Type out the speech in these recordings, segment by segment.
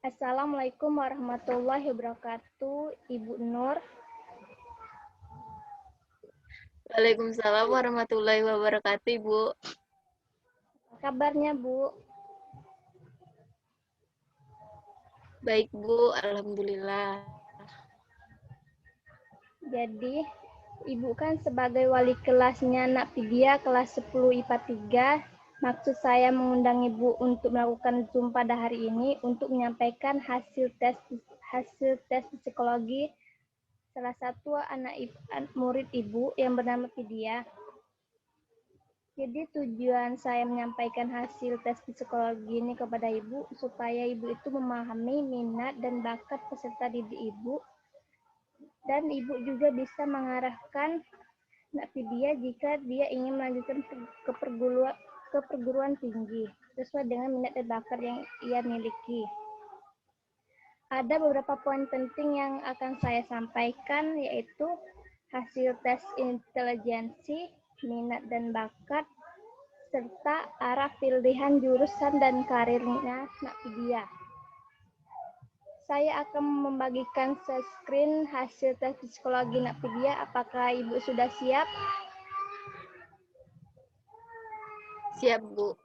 Assalamualaikum warahmatullahi wabarakatuh, Ibu Nur. Waalaikumsalam warahmatullahi wabarakatuh, Ibu. Apa kabarnya, Bu? Baik, Bu. Alhamdulillah. Jadi, Ibu kan sebagai wali kelasnya Nakpidia kelas 10 IPA 3, maksud saya mengundang Ibu untuk melakukan Zoom pada hari ini untuk menyampaikan hasil tes psikologi salah satu murid Ibu yang bernama Pidia. Jadi tujuan saya menyampaikan hasil tes psikologi ini kepada Ibu supaya Ibu itu memahami minat dan bakat peserta didik Ibu, dan Ibu juga bisa mengarahkan Nakpidia jika dia ingin melanjutkan ke perguruan tinggi sesuai dengan minat dan bakat yang ia miliki. Ada beberapa poin penting yang akan saya sampaikan, yaitu hasil tes intelijensi, minat dan bakat, serta arah pilihan jurusan dan karirnya Nakpidia. Saya akan membagikan screen hasil tes psikologi Nakpidia. Apakah Ibu sudah siap? Siap, Bu.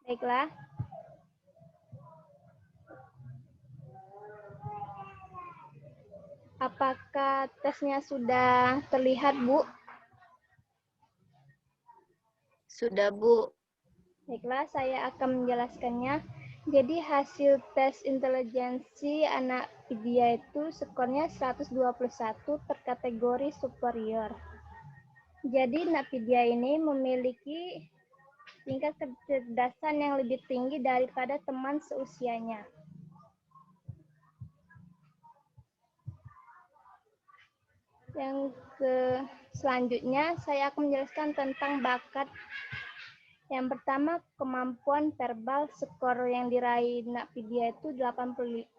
Baiklah. Apakah tesnya sudah terlihat, Bu? Sudah, Bu. Baiklah, saya akan menjelaskannya. Jadi hasil tes intelijensi anak Vidya itu skornya 121 terkategori superior. Jadi Nakpidia ini memiliki tingkat kecerdasan yang lebih tinggi daripada teman seusianya. Selanjutnya saya akan menjelaskan tentang bakat. Yang pertama, kemampuan verbal. Skor yang diraih Nakpidia itu 85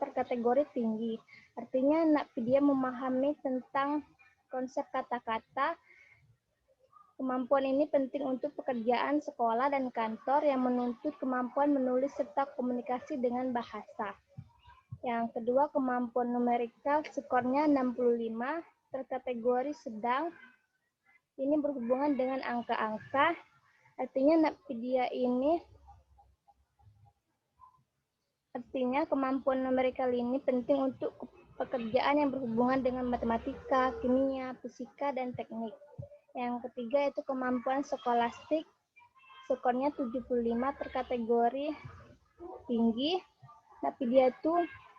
terkategori tinggi. Artinya Nakpidia memahami tentang konsep kata-kata. Kemampuan ini penting untuk pekerjaan sekolah dan kantor yang menuntut kemampuan menulis serta komunikasi dengan bahasa. Yang kedua, kemampuan numerikal. Skornya 65 terkategori sedang. Ini berhubungan dengan angka-angka. Artinya kemampuan numerikal ini penting untuk pekerjaan yang berhubungan dengan matematika, kimia, fisika, dan teknik. Yang ketiga itu kemampuan skolastik. Skornya 75 terkategori tinggi. Tapi dia itu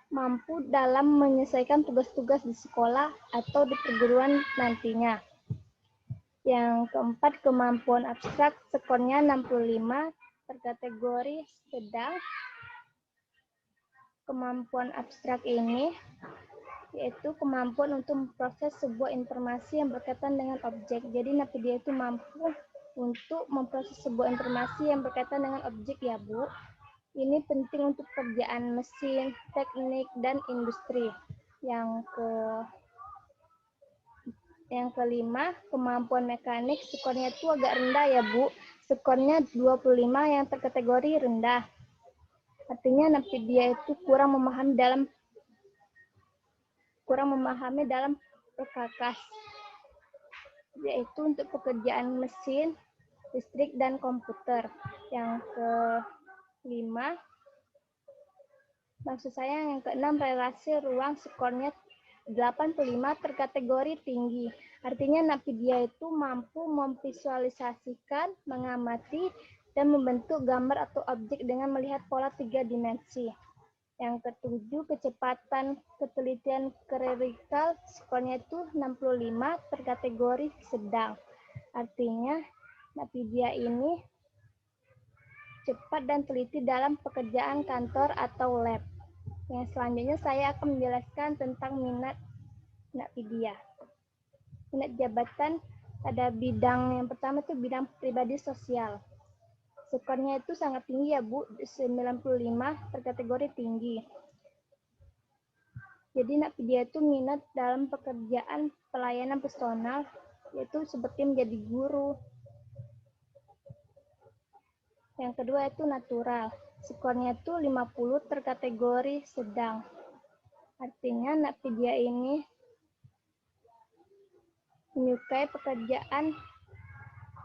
mampu dalam menyelesaikan tugas-tugas di sekolah atau di perguruan nantinya. Yang keempat, kemampuan abstrak. Skornya 65 terkategori sedang. Kemampuan abstrak ini yaitu kemampuan untuk memproses sebuah informasi yang berkaitan dengan objek. Jadi Nakpidia itu mampu untuk memproses sebuah informasi yang berkaitan dengan objek, ya Bu. Ini penting untuk pekerjaan mesin, teknik, dan industri. Yang kelima, kemampuan mekanik. Skornya itu agak rendah, ya Bu. Skornya 25 yang terkategori rendah. Artinya Nakpidia itu kurang memahami dalam perkakas, yaitu untuk pekerjaan mesin, listrik, dan komputer. Yang keenam, relasi ruang. Skornya 85 terkategori tinggi. Artinya Nakpidia itu mampu memvisualisasikan, mengamati, dan membentuk gambar atau objek dengan melihat pola 3 dimensi. Yang ketujuh, kecepatan ketelitian klerikal. Skornya itu 65 terkategori sedang. Artinya Nakpidia ini cepat dan teliti dalam pekerjaan kantor atau lab. Yang selanjutnya saya akan menjelaskan tentang minat Nakpidia. Minat jabatan pada bidang yang pertama itu bidang pribadi sosial. Skornya itu sangat tinggi, ya Bu, 95 terkategori tinggi. Jadi Nakpidia itu minat dalam pekerjaan pelayanan personal, yaitu seperti menjadi guru. Yang kedua itu natural. skornya itu 50 terkategori sedang. Artinya anak Vidya ini menyukai pekerjaan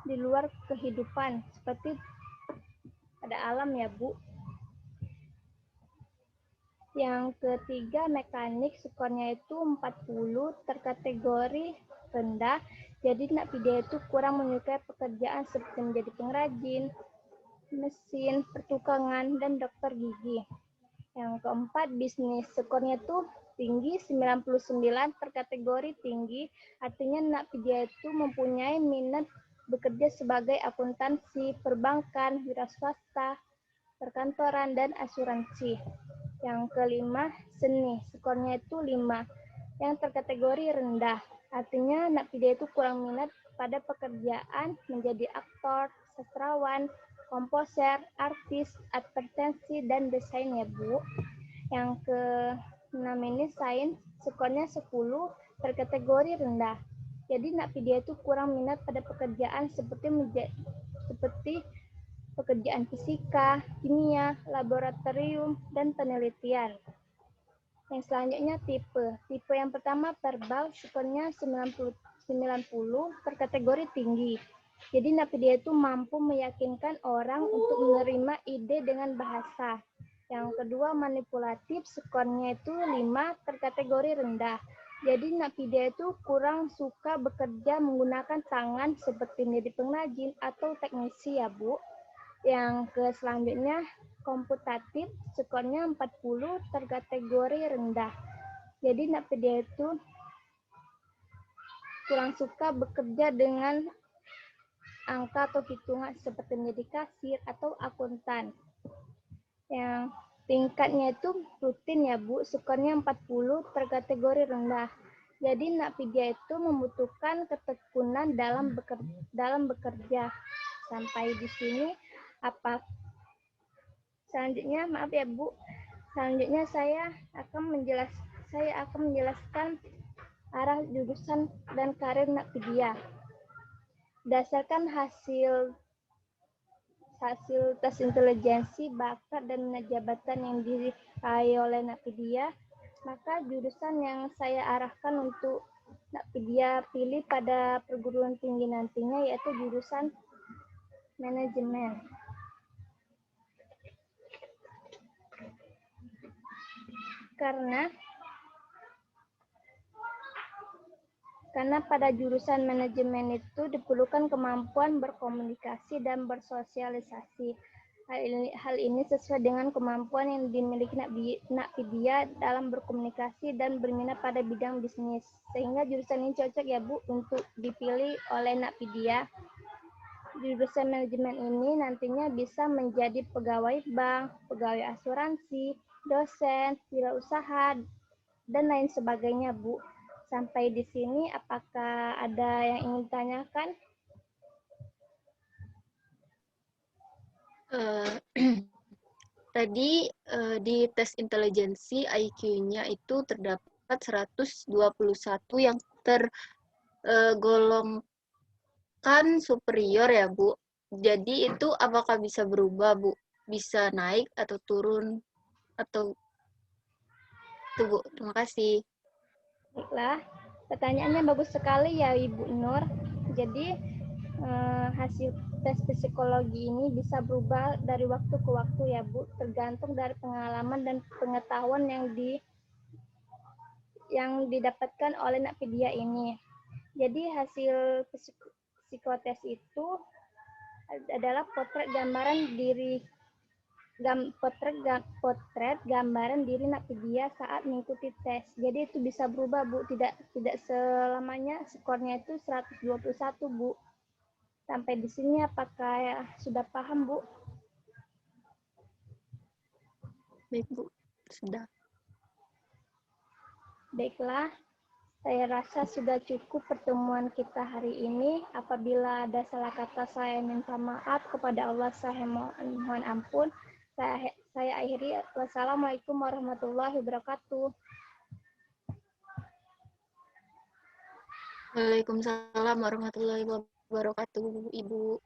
di luar kehidupan, seperti pada alam ya, Bu. Yang ketiga, mekanik, skornya itu 40 terkategori rendah. Jadi Nak Vidya itu kurang menyukai pekerjaan seperti menjadi pengrajin, mesin, pertukangan, dan dokter gigi. Yang keempat, bisnis, skornya itu tinggi, 99 terkategori tinggi. Artinya Nak Vidya itu mempunyai minat bekerja sebagai akuntansi, perbankan, wira swasta, perkantoran, dan asuransi. Yang kelima, seni, skornya itu 5, yang terkategori rendah. Artinya Nak Vidya itu kurang minat pada pekerjaan menjadi aktor, sastrawan, komposer, artis, advertensi, dan desain ya, Bu. Yang ke-6 ini sains, skornya 10, terkategori rendah. Jadi Nak Vidya itu kurang minat pada pekerjaan seperti pekerjaan fisika, kimia, laboratorium, dan penelitian. Yang selanjutnya tipe. Tipe yang pertama verbal, skornya 90 terkategori tinggi. Jadi Nak Vidya itu mampu meyakinkan orang untuk menerima ide dengan bahasa. Yang kedua manipulatif, skornya itu 5, terkategori rendah. Jadi Nak Vidya itu kurang suka bekerja menggunakan tangan seperti menjadi pengrajin atau teknisi ya, Bu. Yang ke selanjutnya komputatif, skornya 40, terkategori rendah. Jadi Nak Vidya itu kurang suka bekerja dengan angka atau hitungan seperti menjadi kasir atau akuntan. Yang tingkatnya itu rutin ya, Bu, skornya 40, terkategori rendah. Jadi Nak Vidya itu membutuhkan ketekunan dalam bekerja. Sampai di sini selanjutnya maaf ya, Bu. Selanjutnya saya akan menjelaskan arah jurusan dan karir Nak Vidya. Berdasarkan hasil tes intelijensi, bakat, dan jabatan yang diraih oleh Nak Vidya, maka jurusan yang saya arahkan untuk Nak Vidya pilih pada perguruan tinggi nantinya yaitu jurusan manajemen. Karena pada jurusan manajemen itu diperlukan kemampuan berkomunikasi dan bersosialisasi. Hal ini sesuai dengan kemampuan yang dimiliki Nak Vidya dalam berkomunikasi dan berminat pada bidang bisnis. Sehingga jurusan ini cocok ya, Bu, untuk dipilih oleh Nak Vidya. Jurusan manajemen ini nantinya bisa menjadi pegawai bank, pegawai asuransi, dosen, wirausaha, dan lain sebagainya, Bu. Sampai di sini, apakah ada yang ingin ditanyakan? Tadi di tes intelijensi IQ-nya itu terdapat 121 yang tergolongkan superior ya, Bu. Jadi itu apakah bisa berubah, Bu? Bisa naik atau turun atau itu, Bu? Terima kasih. Baiklah, pertanyaannya bagus sekali ya, Ibu Nur. Jadi hasil tes psikologi ini bisa berubah dari waktu ke waktu ya, Bu, tergantung dari pengalaman dan pengetahuan yang didapatkan oleh Nak Vidya ini. Jadi hasil psikotes itu adalah potret gambaran diri Nak Vidya saat mengikuti tes. Jadi itu bisa berubah, Bu, tidak selamanya skornya itu 121, Bu. Sampai di sini apakah sudah paham, Bu? Baik, Bu. Sudah. Baiklah, saya rasa sudah cukup pertemuan kita hari ini. Apabila ada salah kata, saya minta maaf kepada Allah, saya mohon ampun. Saya akhiri. Wassalamualaikum warahmatullahi wabarakatuh. Waalaikumsalam warahmatullahi wabarakatuh, Ibu.